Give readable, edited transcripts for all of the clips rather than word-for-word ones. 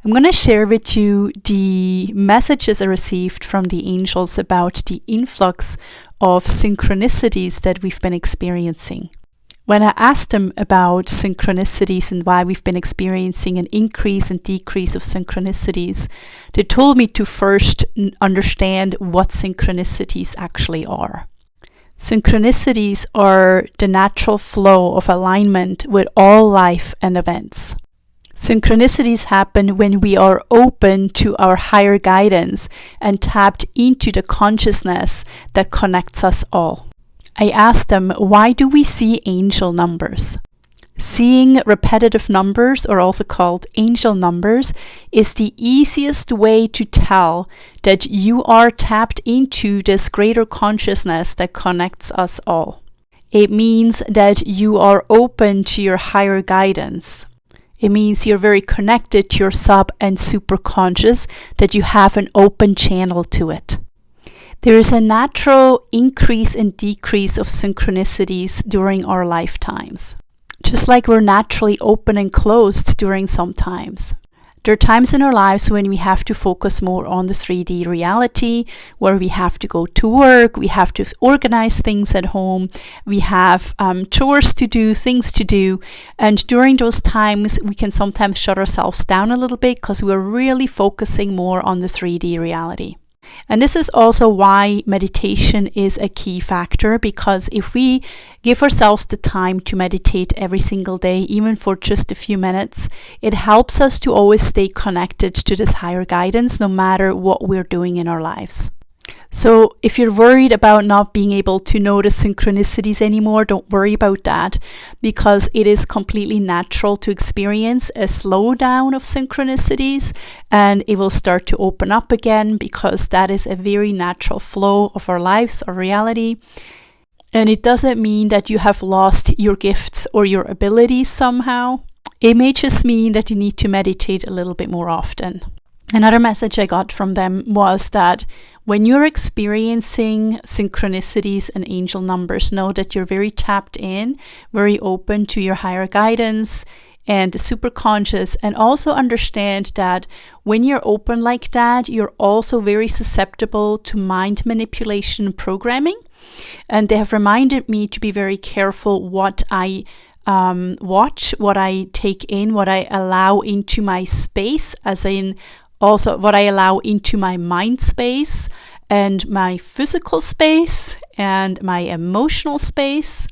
I'm going to share with you the messages I received from the angels about the influx of synchronicities that we've been experiencing. When I asked them about synchronicities and why we've been experiencing an increase and decrease of synchronicities, they told me to first understand what synchronicities actually are. Synchronicities are the natural flow of alignment with all life and events. Synchronicities happen when we are open to our higher guidance and tapped into the consciousness that connects us all. I asked them, why do we see angel numbers? Seeing repetitive numbers, or also called angel numbers, is the easiest way to tell that you are tapped into this greater consciousness that connects us all. It means that you are open to your higher guidance. It means you're very connected to your sub and superconscious, that you have an open channel to it. There is a natural increase and decrease of synchronicities during our lifetimes. Just like we're naturally open and closed during some times. There are times in our lives when we have to focus more on the 3D reality, where we have to go to work, we have to organize things at home, we have chores to do, things to do, and during those times we can sometimes shut ourselves down a little bit because we're really focusing more on the 3D reality. And this is also why meditation is a key factor, because if we give ourselves the time to meditate every single day, even for just a few minutes, it helps us to always stay connected to this higher guidance, no matter what we're doing in our lives. So if you're worried about not being able to notice synchronicities anymore, don't worry about that, because it is completely natural to experience a slowdown of synchronicities, and it will start to open up again, because that is a very natural flow of our lives, our reality. And it doesn't mean that you have lost your gifts or your abilities somehow. It may just mean that you need to meditate a little bit more often. Another message I got from them was that when you're experiencing synchronicities and angel numbers, know that you're very tapped in, very open to your higher guidance and the superconscious, and also understand that when you're open like that, you're also very susceptible to mind manipulation and programming. And they have reminded me to be very careful what I watch, what I take in, what I allow into my space, as in also what I allow into my mind space and my physical space and my emotional space,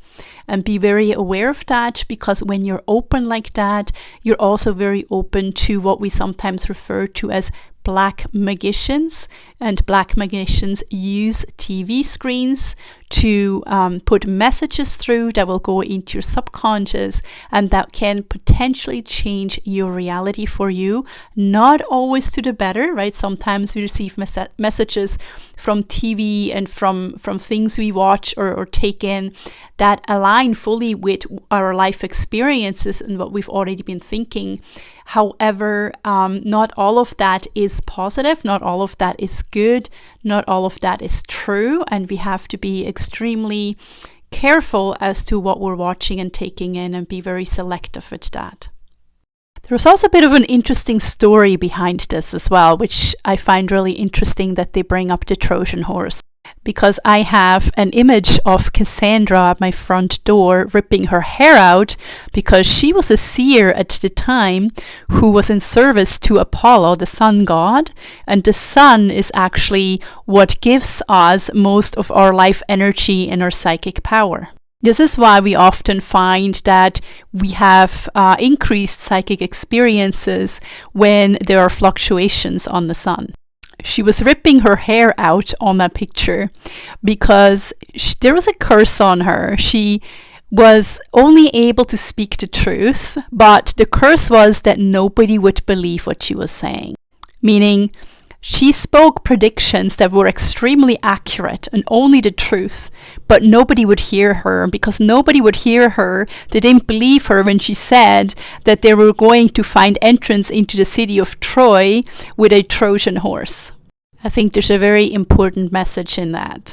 and be very aware of that, because when you're open like that, you're also very open to what we sometimes refer to as black magicians. And black magicians use TV screens to put messages through that will go into your subconscious, and that can potentially change your reality for you. Not always to the better, right? Sometimes we receive messages from TV and from things we watch or take in that align fully with our life experiences and what we've already been thinking. However, not all of that is positive, not all of that is good, not all of that is true, and we have to be extremely careful as to what we're watching and taking in, and be very selective with that. There was also a bit of an interesting story behind this as well, which I find really interesting that they bring up the Trojan horse. Because I have an image of Cassandra at my front door ripping her hair out, because she was a seer at the time who was in service to Apollo, the sun god, and the sun is actually what gives us most of our life energy and our psychic power. This is why we often find that we have increased psychic experiences when there are fluctuations on the sun. She was ripping her hair out on that picture because there was a curse on her. She was only able to speak the truth, but the curse was that nobody would believe what she was saying. Meaning, she spoke predictions that were extremely accurate and only the truth, but nobody would hear her. Because nobody would hear her, they didn't believe her when she said that they were going to find entrance into the city of Troy with a Trojan horse. I think there's a very important message in that.